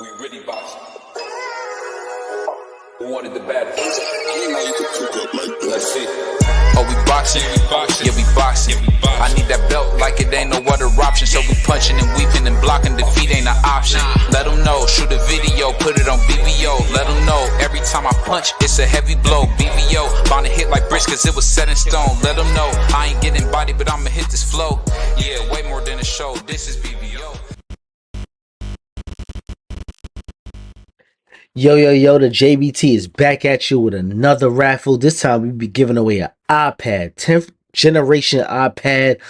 We really boxing. Who wanted the baddest? Let's see. Oh, we boxing? Yeah, we boxing. I need that belt like it ain't no other option. So we punching and weaving and blocking. Defeat ain't an option. Let them know. Shoot a video, put it on BBO. Let them know. Every time I punch, it's a heavy blow. BBO, bound to hit like bricks cause it was set in stone. Let them know. I ain't getting body, but I'ma hit this flow. Yeah, way more than a show. This is BBO. Yo, the JBT is back at you with another raffle. This time we be giving away an iPad, 10th generation iPad,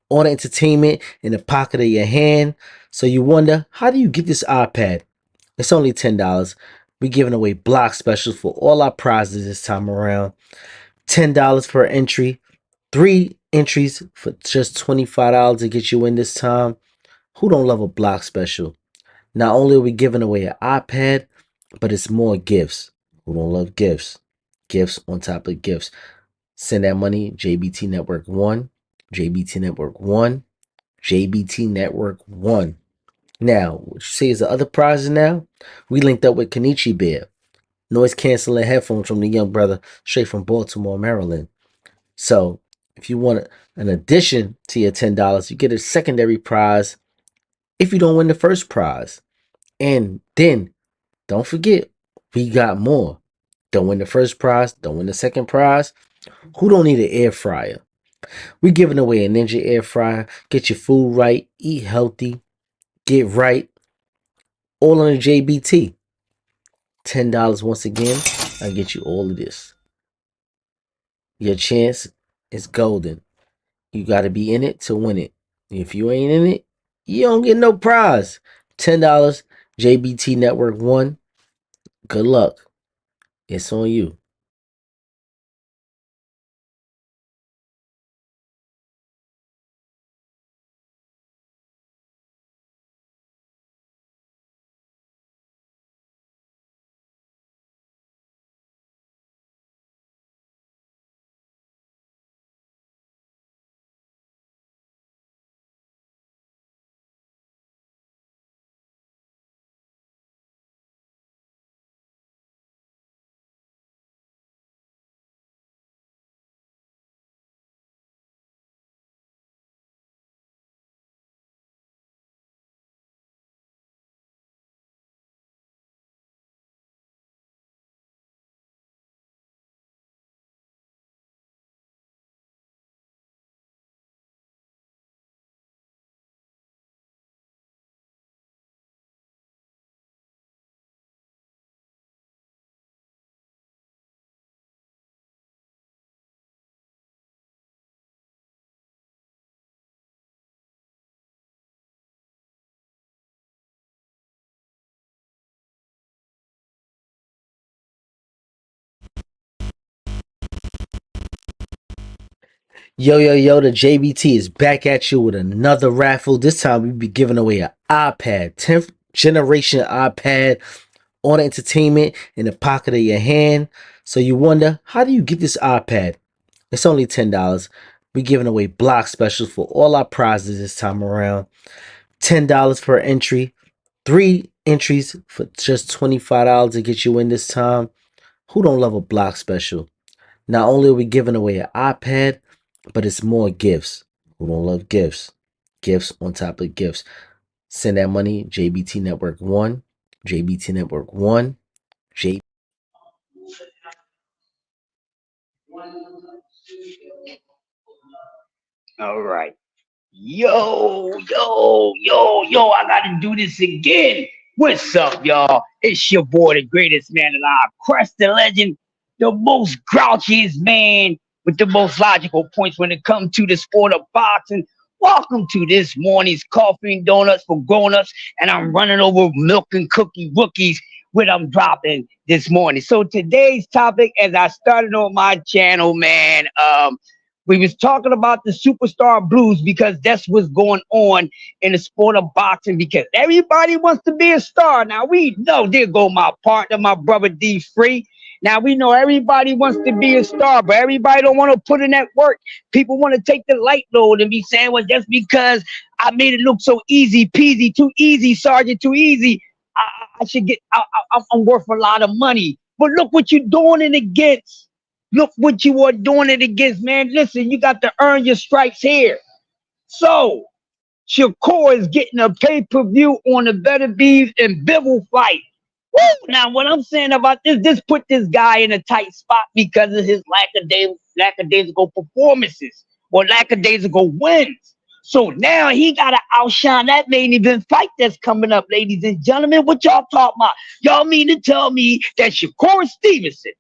on entertainment in the pocket of your hand. So you wonder, how do you get this iPad? It's only $10. We giving away block specials for all our prizes this time around. $10 per entry, 3 entries for just $25 to get you in this time. Who don't love a block special? Not only are we giving away an iPad, but it's more gifts. Who don't love gifts? Gifts on top of gifts. Send that money, JBT Network 1, JBT Network 1, JBT Network 1. Now, what you say is the other prizes now? We linked up with Kenichi Bear. Noise canceling headphones from the young brother straight from Baltimore, Maryland. So, if you want an addition to your $10, you get a secondary prize if you don't win the first prize. And then, don't forget, we got more. Don't win the first prize, don't win the second prize. Who don't need an air fryer? We're giving away a Ninja air fryer. Get your food right, eat healthy, get right. All on the JBT. $10 once again. I'll get you all of this. Your chance is golden. You got to be in it to win it. If you ain't in it, you don't get no prize. $10, JBT Network 1. Good luck. It's on you. Yo, the JBT is back at you with another raffle. This time we be giving away an iPad, 10th generation iPad, on entertainment in the pocket of your hand. So you wonder, how do you get this iPad? It's only $10. We giving away block specials for all our prizes this time around. $10 per entry, 3 entries for just $25 to get you in this time. Who don't love a block special? Not only are we giving away an iPad, but it's more gifts. Who don't love gifts? Gifts on top of gifts. Send that money, JBT Network 1, JBT Network 1, J. All right. Yo, I gotta do this again. What's up, y'all? It's your boy, the greatest man alive, Crest the Legend, the most grouchiest man with the most logical points when it comes to the sport of boxing. Welcome to this morning's coffee and donuts for grown-ups, and I'm running over milk and cookie rookies what I'm dropping this morning. So today's topic, as I started on my channel, man, we was talking about the superstar blues because that's what's going on in the sport of boxing because everybody wants to be a star. Now we know, there go my partner, my brother D Free. Now we know everybody wants to be a star, but everybody don't want to put in that work. People want to take the light load and be saying, well, just because I made it look so easy peasy, too easy, Sergeant, too easy, I should get. I'm worth a lot of money. But look what you're doing it against. Look what you are doing it against, man. Listen, you got to earn your stripes here. So Shakur is getting a pay-per-view on the Better Beef and Bivol fight. Woo! Now, what I'm saying about this put this guy in a tight spot because of his lackadaisical performances or lackadaisical wins. So now he got to outshine that main event fight that's coming up, ladies and gentlemen. What y'all talking about? Y'all mean to tell me that Shakur Stevenson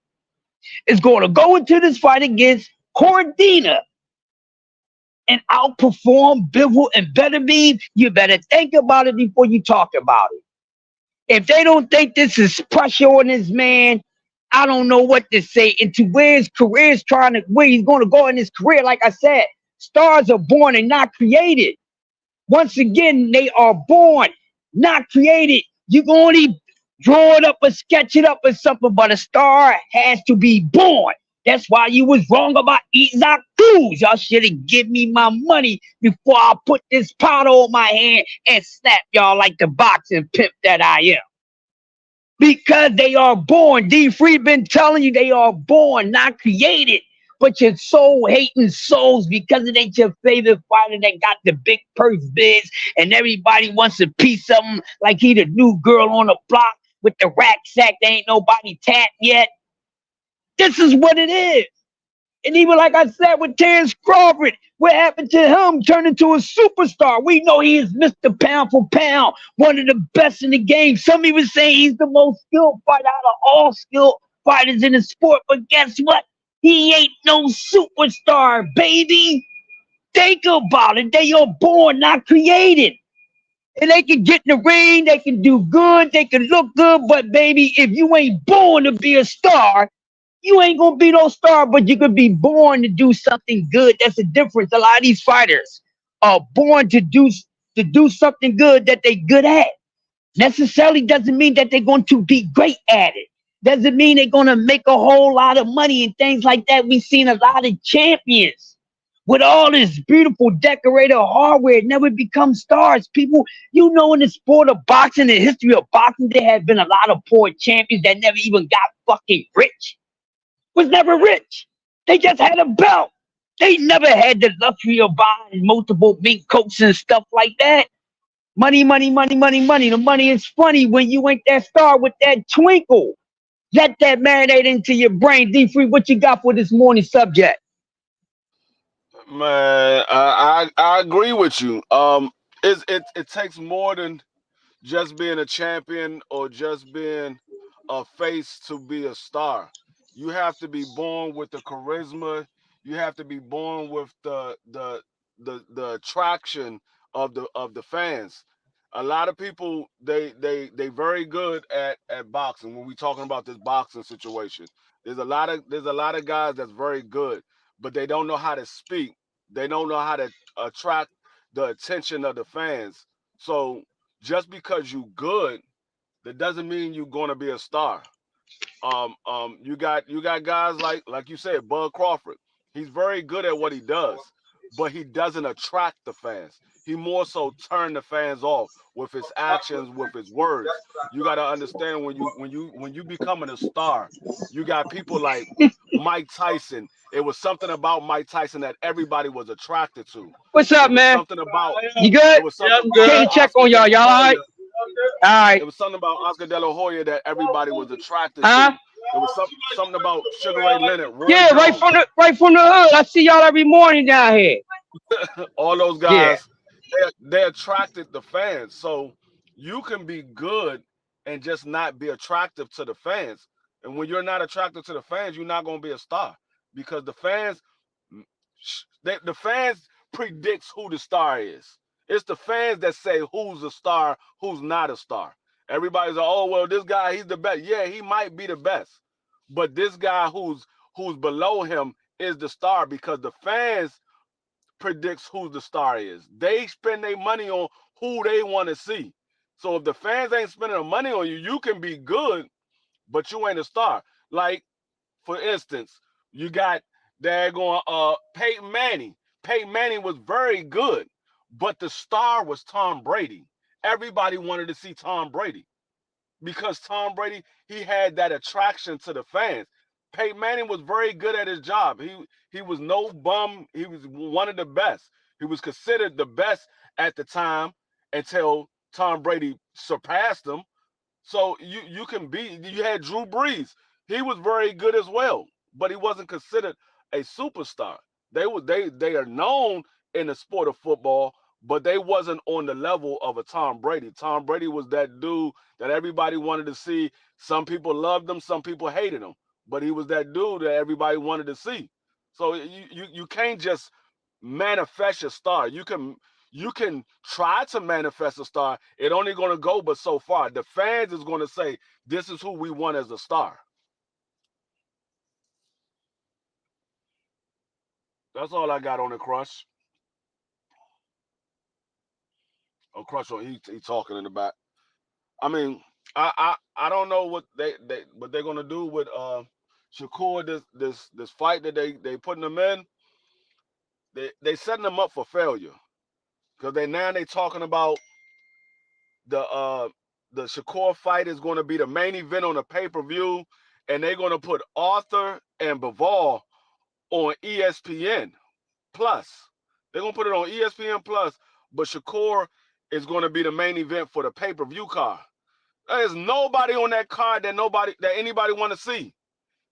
is going to go into this fight against Cordina and outperform Bivol and Better Beef? You better think about it before you talk about it. If they don't think this is pressure on this man, I don't know what to say. And to where his career is where he's going to go in his career, like I said, stars are born and not created. Once again, they are born, not created. You can only draw it up or sketch it up or something, but a star has to be born. That's why you was wrong about Isaac Cruz. Y'all should have given me my money before I put this powder on my hand and slap y'all like the boxing pimp that I am. Because they are born. D. Free been telling you they are born, not created. But your soul hating souls because it ain't your favorite fighter that got the big purse bids and everybody wants a piece of him like he the new girl on the block with the rack sack. They ain't nobody tapped yet. This is what it is. And even like I said with Terrence Crawford, what happened to him turned into a superstar. We know he is Mr. Pound for Pound, one of the best in the game. Some even say he's the most skilled fighter out of all skilled fighters in the sport. But guess what? He ain't no superstar, baby. Think about it. They are born, not created. And they can get in the ring, they can do good, they can look good. But baby, if you ain't born to be a star, you ain't gonna be no star, but you could be born to do something good. That's the difference. A lot of these fighters are born to do something good that they good at. Necessarily doesn't mean that they're going to be great at it. Doesn't mean they're gonna make a whole lot of money and things like that. We've seen a lot of champions with all this beautiful decorated hardware never become stars. People, you know, in the sport of boxing, the history of boxing, there have been a lot of poor champions that never even got fucking rich. Was never rich. They just had a belt. They never had the luxury of buying multiple mink coats and stuff like that. Money, money, money, money, money. The money is funny when you ain't that star with that twinkle. Let that marinate into your brain. D Free, what you got for this morning subject? Man, I agree with you. It takes more than just being a champion or just being a face to be a star. You have to be born with the charisma. You have to be born with the attraction of the fans. A lot of people they very good at boxing. When we talking about this boxing situation, there's a lot of guys that's very good, but they don't know how to speak. They don't know how to attract the attention of the fans. So just because you good, that doesn't mean you're gonna be a star. You got guys like you said, Bud Crawford. He's very good at what he does, but he doesn't attract the fans. He more so turn the fans off with his actions, with his words. You got to understand when you becoming a star, you got people like Mike Tyson. It was something about Mike Tyson that everybody was attracted to. What's It up, was man? something about You good? it was something Can about you check Oscar on De y'all? La Y'all all right? Hoya. All right. It was something about Oscar De La Hoya that everybody was attracted Huh? to. It was something about Sugar Ray Leonard, Roy Yeah, right Jones, from the hood. I see y'all every morning down here. all those Yeah. guys. They attracted the fans. So you can be good and just not be attractive to the fans. And when you're not attractive to the fans, you're not going to be a star because the fans predicts who the star is. It's the fans that say who's a star, who's not a star. Everybody's like, oh well, this guy he's the best. Yeah, he might be the best, but this guy who's below him is the star because the fans predicts who the star is. They spend their money on who they want to see. So if the fans ain't spending the money on you, you can be good, but you ain't a star. Like for instance, you got daggone Peyton Manning. Peyton Manning was very good, but the star was Tom Brady. Everybody wanted to see Tom Brady. because Tom Brady, he had that attraction to the fans. Peyton Manning was very good at his job. He was no bum. He was one of the best. He was considered the best at the time until Tom Brady surpassed him. So you had Drew Brees. He was very good as well, but he wasn't considered a superstar. They are known in the sport of football, but they wasn't on the level of a Tom Brady. Tom Brady was that dude that everybody wanted to see. Some people loved him, some people hated him, but he was that dude that everybody wanted to see. So you can't just manifest your star. You can try to manifest a star. It only going to go but so far. The fans is going to say, this is who we want as a star. That's all I got on the Crush. Oh, Crush, he talking in the back. I mean, I don't know what they're going to do with Shakur, this fight that they putting him in. They setting him up for failure, because they talking about the Shakur fight is going to be the main event on the pay-per-view, and they're going to put Arthur and Bivol on ESPN Plus. They're going to put it on ESPN Plus, but Shakur is going to be the main event for the pay-per-view card. There's nobody on that card that anybody want to see.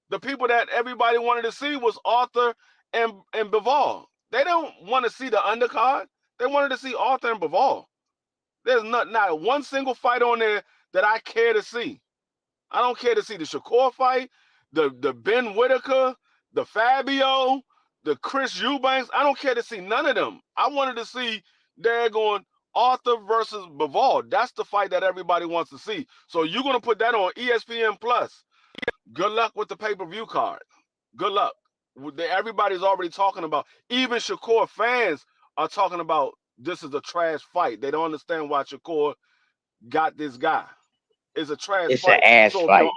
The people that everybody wanted to see was Arthur and Bivol. They don't want to see the undercard. They wanted to see Arthur and Bivol. There's not one single fight on there that I care to see. I don't care to see the Shakur fight, the Ben Whitaker, the Fabio, the Chris Eubanks. I don't care to see none of them. I wanted to see daggone Arthur versus Bivol. That's the fight that everybody wants to see. So you're going to put that on ESPN Plus. Good luck with the pay-per-view card. Good luck. Everybody's already talking about, even Shakur fans are talking about, this is a trash fight. They don't understand why Shakur got this guy. It's a trash fight. It's an ass so fight.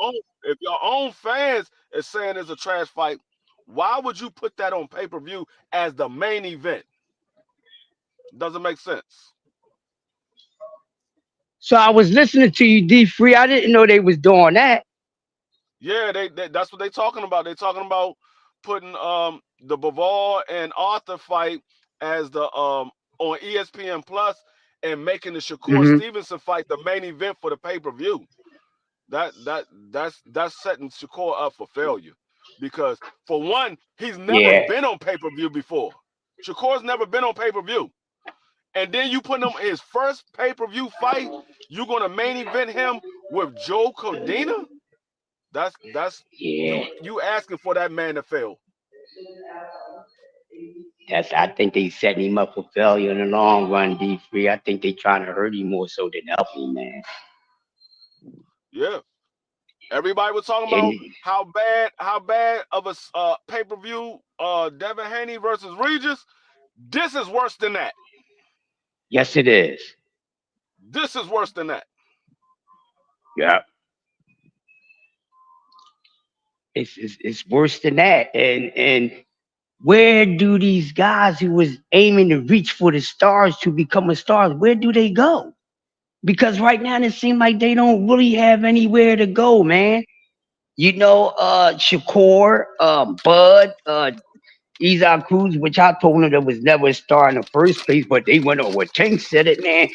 If your own fans is saying it's a trash fight, why would you put that on pay-per-view as the main event? Doesn't make sense. So I was listening to you, D3. I didn't know they was doing that. Yeah, that's what they're talking about. They're talking about putting the Bivol and Arthur fight as the on ESPN Plus, and making the Shakur Stevenson fight the main event for the pay-per-view. That's setting Shakur up for failure, because for one, he's never been on pay-per-view before. Shakur's never been on pay-per-view. And then you put him in his first pay-per-view fight, you're gonna main event him with Joe Cordina? That's you asking for that man to fail. I think they setting him up for failure in the long run, D3. I think they trying to hurt him more so than help him, man. Yeah. Everybody was talking about how bad of a pay-per-view Devin Haney versus Regis. This is worse than that. Yes, it is. This is worse than that. Yeah. It's worse than that. And where do these guys who was aiming to reach for the stars to become a star, where do they go? Because right now it seems like they don't really have anywhere to go, man. You know, Shakur, Bud, Izan Cruz, which I told him that was never a star in the first place, but they went on what Tank said it, man.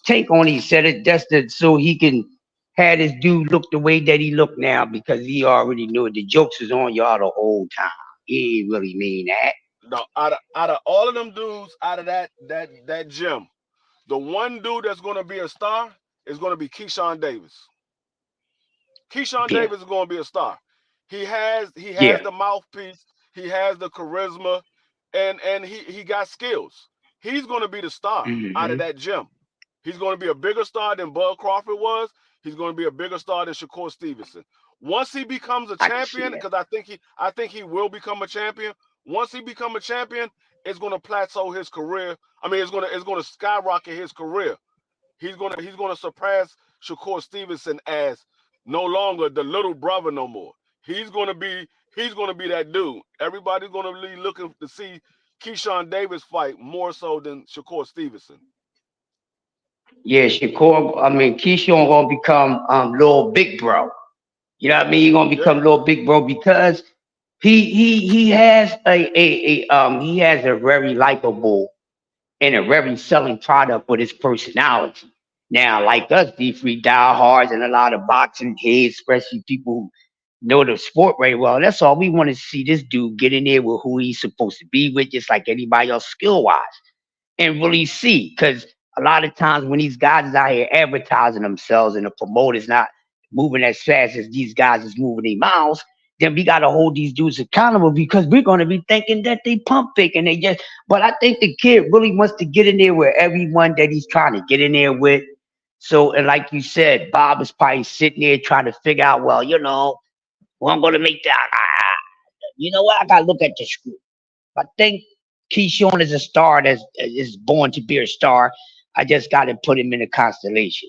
Tank only said it just so he can have this dude look the way that he look now, because he already knew it. The jokes was on y'all the whole time. He ain't really mean that. No, out of all of them dudes, out of that gym, the one dude that's going to be a star is going to be Keyshawn Davis. Keyshawn Davis is going to be a star. He has the mouthpiece. He has the charisma, and he got skills. He's going to be the star out of that gym. He's going to be a bigger star than Bud Crawford was. He's going to be a bigger star than Shakur Stevenson. Once he becomes a champion, because I think he will become a champion. Once he becomes a champion, it's going to plateau his career. I mean, it's going to skyrocket his career. He's going to surpass Shakur Stevenson as no longer the little brother no more. He's going to be that dude. Everybody's going to be looking to see Keyshawn Davis fight more so than Shakur Stevenson. Yeah, Shakur. I mean, Keyshawn gonna become little big bro. You know what I mean? He gonna Yeah, become little big bro because he has he has a very likable and a very selling product with his personality. Now, like us, these three diehards and a lot of boxing heads, especially people who know the sport very well, that's all we want to see this dude get in there with who he's supposed to be with, just like anybody else skill wise and really see. Because a lot of times when these guys is out here advertising themselves and the promoter's not moving as fast as these guys is moving their mouths, then we got to hold these dudes accountable because we're going to be thinking that they pump fake and they just. But I think the kid really wants to get in there with everyone that he's trying to get in there with. So, and like you said, Bob is probably sitting there trying to figure out, well, well, I'm going to make that. You know what? I got to look at the script. I think Keyshawn is a star that is born to be a star. I just got to put him in a constellation,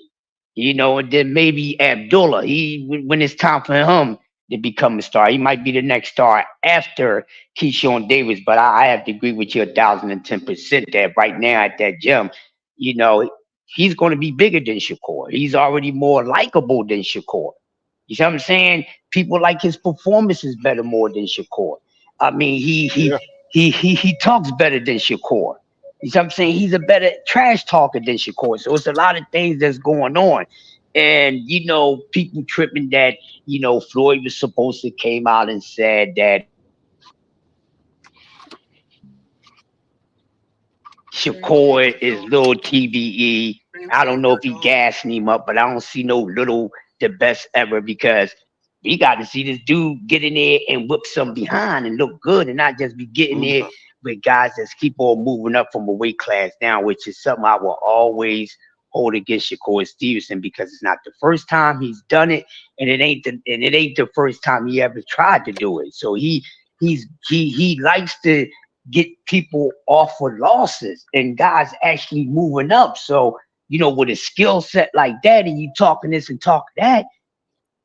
and then maybe Abdullah. When it's time for him to become a star, he might be the next star after Keyshawn Davis. But I have to agree with you 1,010% that right now at that gym, you know, he's going to be bigger than Shakur. He's already more likable than Shakur. You see what I'm saying? People like his performances better more than Shakur. I mean, yeah. he talks better than Shakur. You see what I'm saying? He's a better trash talker than Shakur. So it's a lot of things that's going on. And people tripping that, Floyd was supposed to came out and said that Shakur is little TVE. I don't know if he gassing him up, but I don't see no little the best ever because we got to see this dude get in there and whip some behind and look good and not just be getting there Mhm. with guys that keep on moving up from a weight class down, which is something I will always hold against Shakur Stevenson because it's not the first time he's done it, and it ain't the first time he ever tried to do it. So he likes to get people off with losses and guys actually moving up. So, with a skill set like that and you talking this and talking that,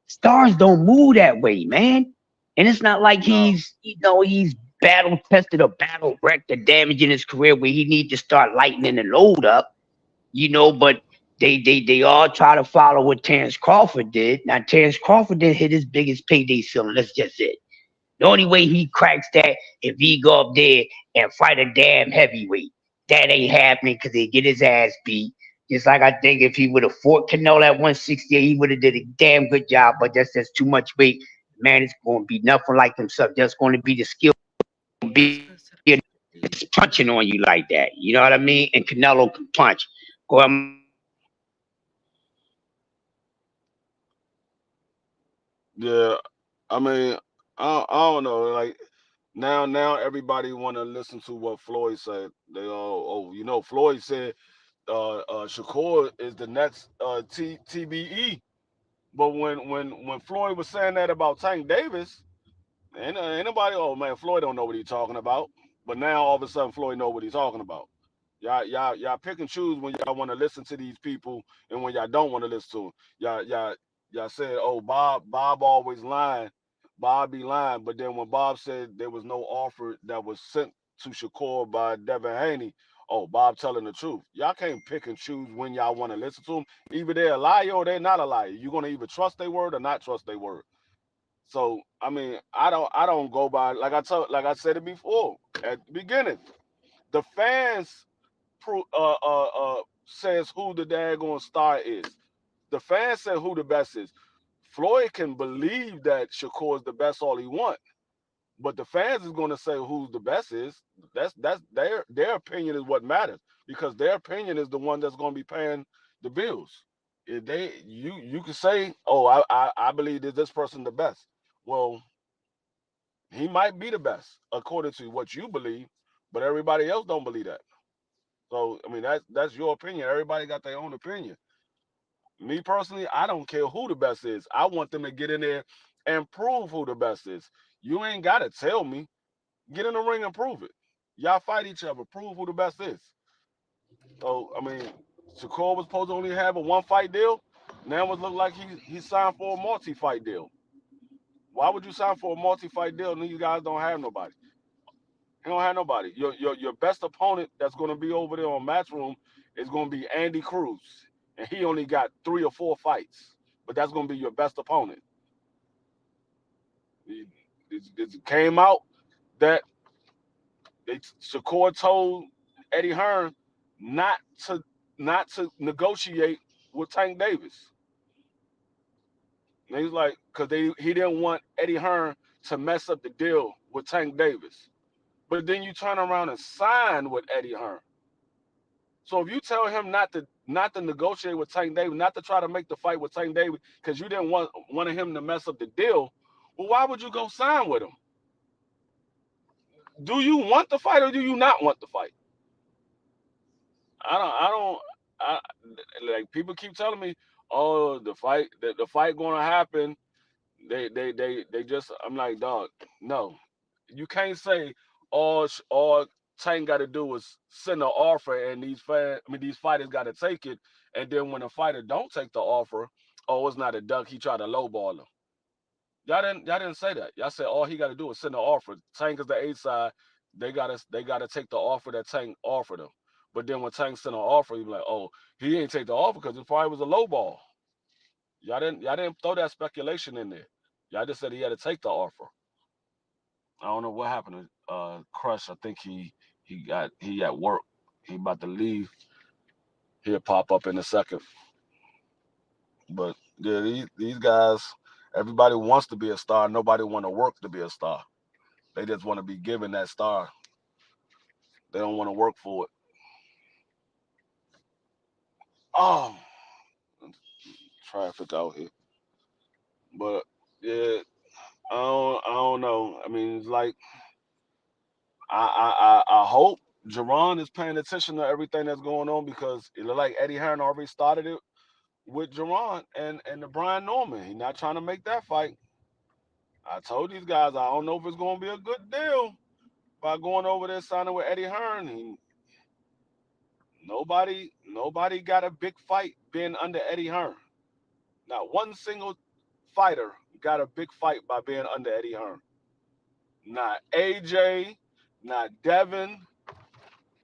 stars don't move that way, man. And it's not like No, he's battle tested or battle wrecked or damaging his career where he need to start lightening the load up, but they all try to follow what Terrence Crawford did. Now Terrence Crawford didn't hit his biggest payday ceiling. That's just it. The only way he cracks that if he go up there and fight a damn heavyweight. That ain't happening because he get his ass beat. Just like I think if he would have fought Canelo at 168, he would have did a damn good job. But that's too much weight. Man, it's going to be nothing like himself. Just going to be the skill, be punching on you like that. You know what I mean? And Canelo can punch. Go ahead. yeah. I mean, I don't know. Like now everybody want to listen to what Floyd said. They all, Floyd said Shakur is the next TBE. But when Floyd was saying that about Tank Davis, ain't anybody, oh man, Floyd don't know what he's talking about. But now all of a sudden Floyd know what he's talking about. Y'all pick and choose when y'all want to listen to these people and when y'all don't want to listen to them. Y'all said, oh, Bob always lying. Bob be lying. But then when Bob said there was no offer that was sent to Shakur by Devin Haney, oh, Bob telling the truth. Y'all can't pick and choose when y'all want to listen to them. Either they're a liar or they're not a liar. You're gonna either trust their word or not trust their word. So I mean, I don't go by like I said it before at the beginning. The fans says who the daggone star is. The fans say who the best is. Floyd can believe that Shakur is the best all he want, but the fans is going to say who's the best is. That's their opinion is what matters because their opinion is the one that's going to be paying the bills. If you can say, oh, I believe that this person the best. Well, he might be the best according to what you believe, but everybody else don't believe that. So I mean that's your opinion. Everybody got their own opinion. Me personally, I don't care who the best is. I want them to get in there and prove who the best is. You ain't gotta tell me. Get in the ring and prove it. Y'all fight each other. Prove who the best is. So I mean, Shakur was supposed to only have a one fight deal. Now it look like he signed for a multi fight deal. Why would you sign for a multi fight deal and these guys don't have nobody? He don't have nobody. Your best opponent that's gonna be over there on Matchroom is gonna be Andy Cruz. and he only got 3 or 4 fights, but that's gonna be your best opponent. It came out that Shakur told Eddie Hearn not to negotiate with Tank Davis. And he's like, because he didn't want Eddie Hearn to mess up the deal with Tank Davis. But then you turn around and sign with Eddie Hearn. So if you tell him not to negotiate with Tank Davis, not to try to make the fight with Tank Davis, because you didn't want him to mess up the deal, well, why would you go sign with him? Do you want the fight or do you not want the fight? Like people keep telling me, oh, the fight gonna happen. They just, I'm like, dog, no. You can't say all Tank got to do is send an offer and these fighters got to take it, and then when a fighter don't take the offer, oh, it's not a duck, he tried to lowball him. Y'all didn't say that. Y'all said all he got to do is send an offer. Tank is the A side. They gotta take the offer that Tank offered him. But then when Tank sent an offer, he be like, oh, he ain't take the offer because it probably was a low ball. Y'all didn't throw that speculation in there. Y'all just said he had to take the offer. I don't know what happened to Crush. I think he at work. He about to leave. He'll pop up in a second. But yeah, these guys, everybody wants to be a star. Nobody want to work to be a star. They just want to be given that star. They don't want to work for it. Oh, traffic out here. But yeah, I don't know. I mean, it's like I hope Jerron is paying attention to everything that's going on, because it looked like Eddie Hearn already started it with Jerron and the Brian Norman. He's not trying to make that fight. I told these guys I don't know if it's going to be a good deal by going over there signing with Eddie Hearn. Nobody got a big fight being under Eddie Hearn. Not one single fighter got a big fight by being under Eddie Hearn. Not AJ, not Devin,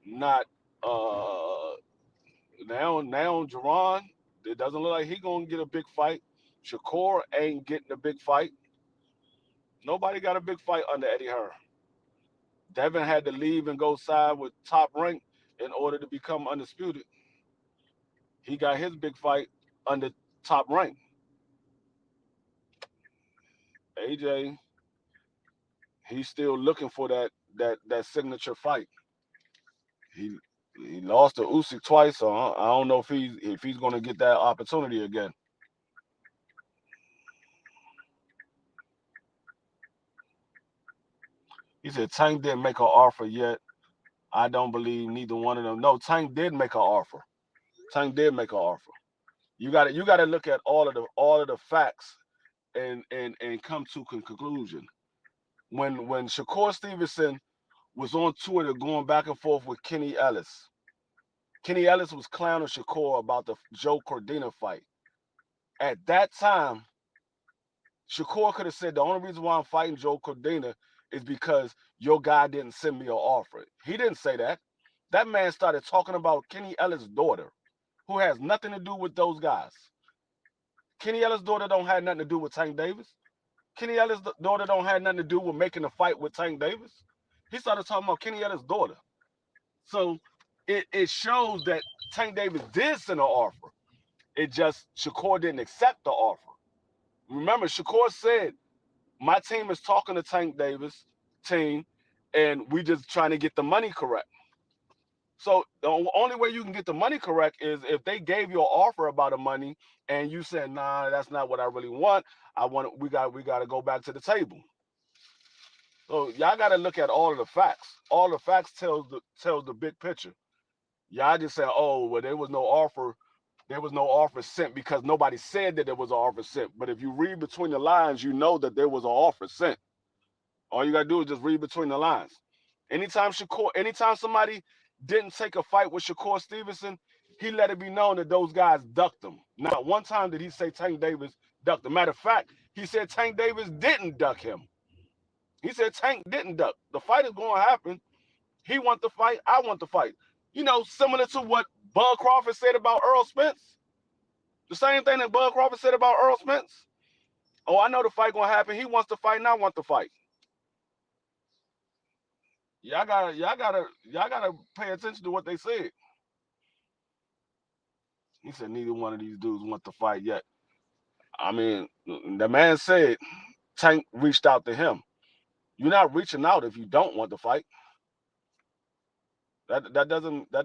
not now Jerron. It doesn't look like he gonna get a big fight. Shakur ain't getting a big fight. Nobody got a big fight under Eddie Hearn. Devin had to leave and go side with Top Rank in order to become undisputed. He got his big fight under Top Rank. AJ, he's still looking for that signature fight. He lost to Usyk twice, so I don't know if he's gonna get that opportunity again. He said Tank didn't make an offer yet. I don't believe neither one of them. No, Tank did make an offer. Tank did make an offer. You got to look at all of the facts and come to a conclusion. When Shakur Stevenson was on Twitter going back and forth with Kenny Ellis, Kenny Ellis was clowning Shakur about the Joe Cordina fight. At that time, Shakur could have said the only reason why I'm fighting Joe Cordina is because your guy didn't send me an offer. He didn't say that. That man started talking about Kenny Ellis' daughter, who has nothing to do with those guys. Kenny Ellis' daughter don't have nothing to do with Tank Davis. Kenny Ellis' daughter don't have nothing to do with making a fight with Tank Davis. He started talking about Kenny Ellis' daughter. So it shows that Tank Davis did send an offer. It just Shakur didn't accept the offer. Remember, Shakur said, my team is talking to Tank Davis' team, and we just trying to get the money correct. So the only way you can get the money correct is if they gave you an offer about the money and you said, nah, that's not what I really want. We got to go back to the table. So y'all got to look at all of the facts. All the facts tells the big picture. Y'all just say, oh, well, there was no offer. There was no offer sent because nobody said that there was an offer sent. But if you read between the lines, you know that there was an offer sent. All you got to do is just read between the lines. Anytime somebody didn't take a fight with Shakur Stevenson, he let it be known that those guys ducked him. Not one time did he say Tank Davis ducked him. Matter of fact, he said Tank Davis didn't duck him. He said Tank didn't duck. The fight is going to happen. He wants the fight. I want the fight. You know, similar to what Bud Crawford said about Earl Spence. The same thing that Bud Crawford said about Earl Spence. Oh, I know the fight gonna happen. He wants to fight, and I want to fight. Y'all gotta pay attention to what they said. He said neither one of these dudes want to fight yet. I mean, the man said Tank reached out to him. You're not reaching out if you don't want to fight. That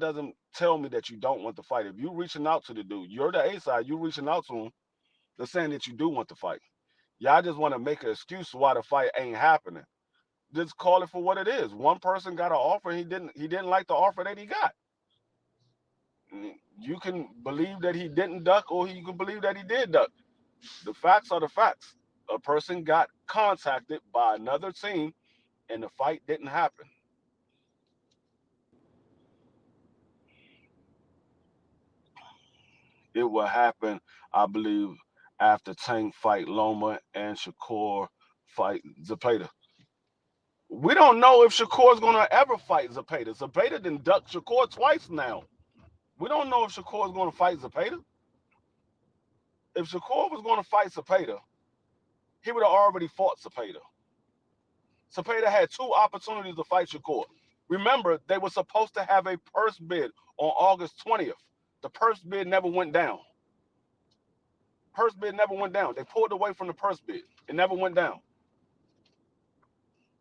doesn't tell me that you don't want to fight. If you reaching out to the dude, you're the A side. You reaching out to him. They're saying that you do want to fight. Y'all just want to make an excuse why the fight ain't happening. Just call it for what it is. One person got an offer. He didn't like the offer that he got. You can believe that he didn't duck, or you can believe that he did duck. The facts are the facts. A person got contacted by another team, and the fight didn't happen. It will happen, I believe, after Tank fight Loma and Shakur fight Zapata. We don't know if Shakur's gonna ever fight Zapata. Zapata done ducked Shakur twice now. We don't know if Shakur's gonna fight Zapata. If Shakur was gonna fight Zapata, he would have already fought Zapata. Zapata had two opportunities to fight Shakur. Remember, they were supposed to have a purse bid on August 20th. The purse bid never went down. Purse bid never went down. They pulled away from the purse bid. It never went down.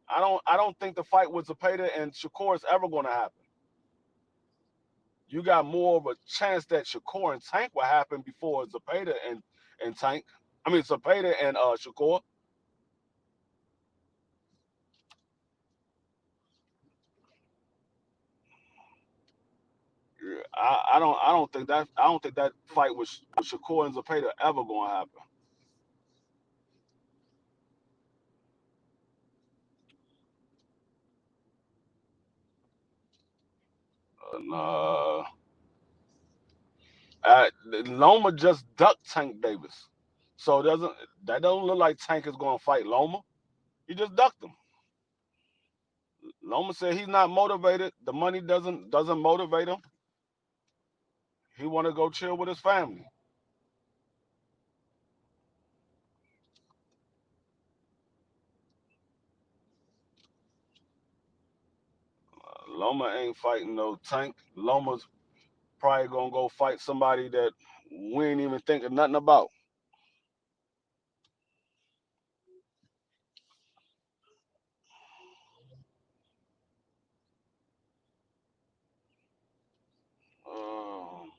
I don't think the fight with Zapata and Shakur is ever going to happen. You got more of a chance that Shakur and Tank will happen before Zapata and Tank. I mean Zapata and Shakur. I don't think that fight with Shakur and Zapata ever going to happen. Uh, Loma just ducked Tank Davis, so that doesn't look like Tank is going to fight Loma. He just ducked him. Loma said he's not motivated. The money doesn't motivate him. He want to go chill with his family. Loma ain't fighting no Tank. Loma's probably gonna go fight somebody that we ain't even thinking nothing about. Um,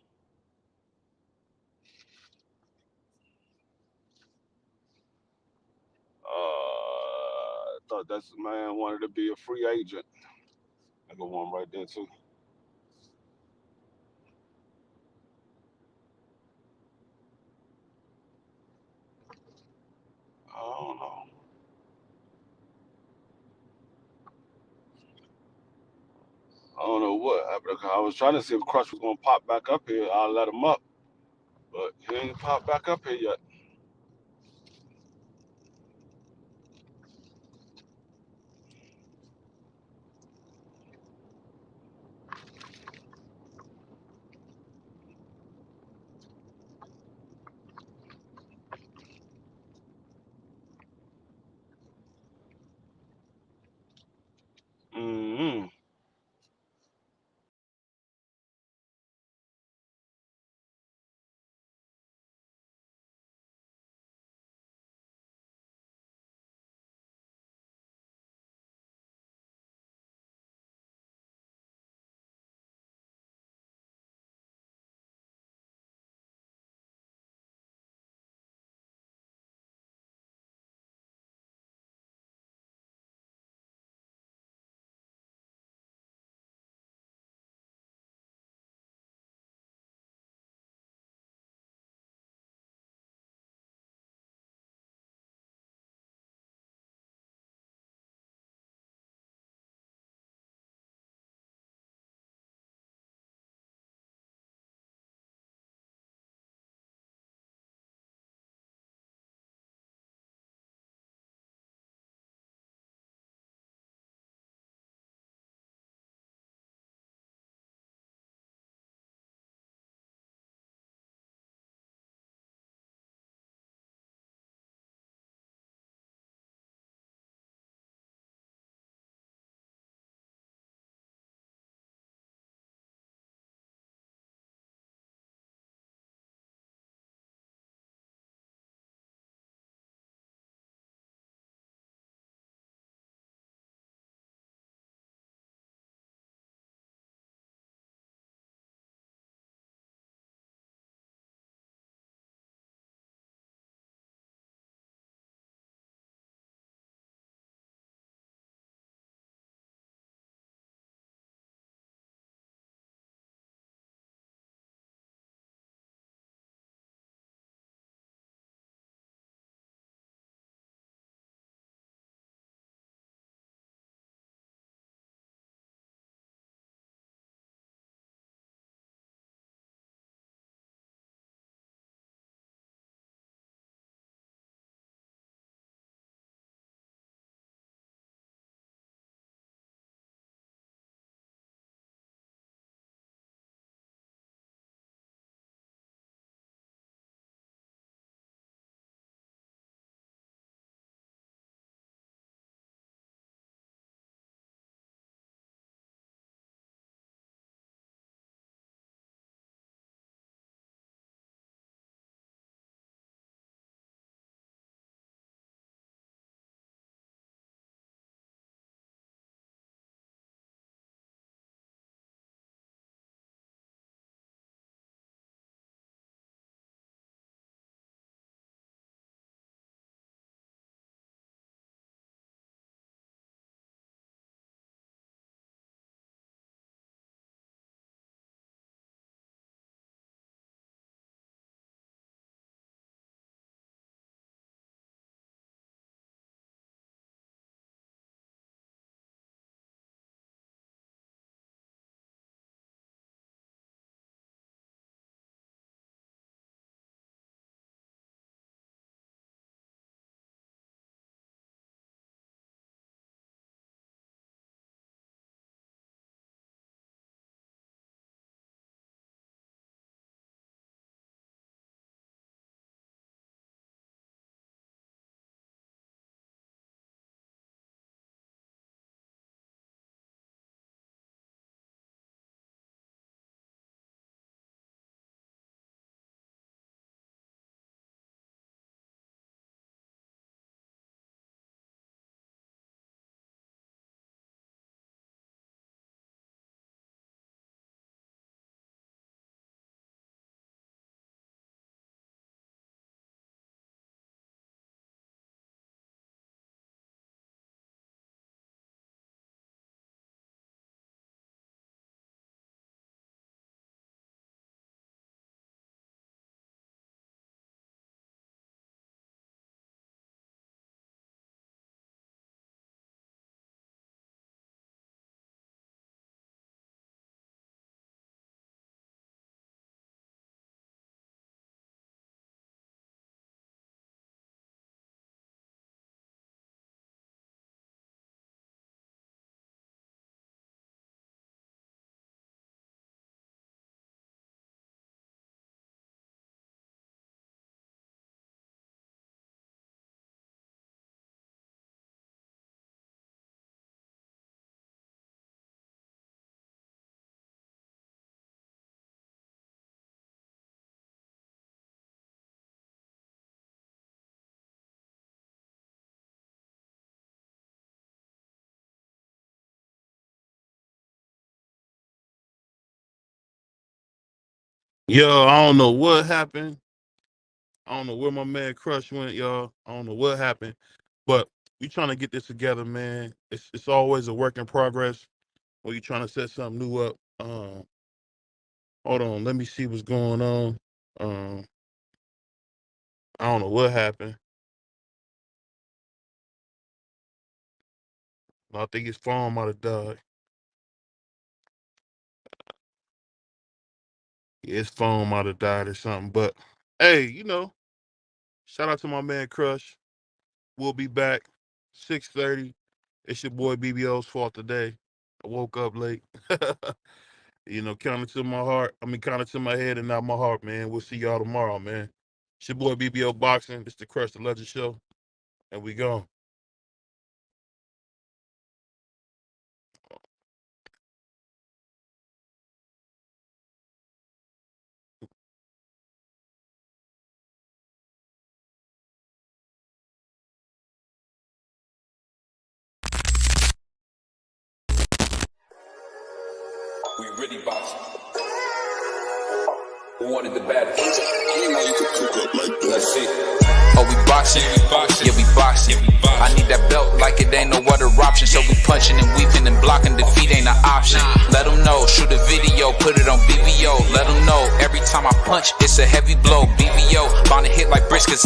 I thought that man wanted to be a free agent. I got one right there too. I don't know. I don't know what happened. I was trying to see if Crush was gonna pop back up here. I'll let him up, but he ain't popped back up here yet. Mm-hmm. Yo, I don't know what happened. I don't know where my man Crush went, y'all. I don't know what happened, but we trying to get this together, man. It's always a work in progress when you trying to set something new up. Hold on, let me see what's going on. Um, I don't know what happened. I think his phone might have died. Yeah, his phone might have died or something. But hey, shout out to my man Crush. We'll be back 6:30. It's your boy BBO's fault today. I woke up late. Counted to my heart. Counted to my head and not my heart, man. We'll see y'all tomorrow, man. It's your boy BBO Boxing. It's the Crush the Legend Show. And we gone. We really boxing. Who wanted the baddest? Let's see. Oh, we boxing? Yeah, we boxing. I need that belt like it ain't no other option. So we punching and weaving and blocking. Defeat ain't an option. Let them know. Shoot a video, put it on BBO. Let them know. Every time I punch, it's a heavy blow. BBO, bound to hit like bricks 'cause it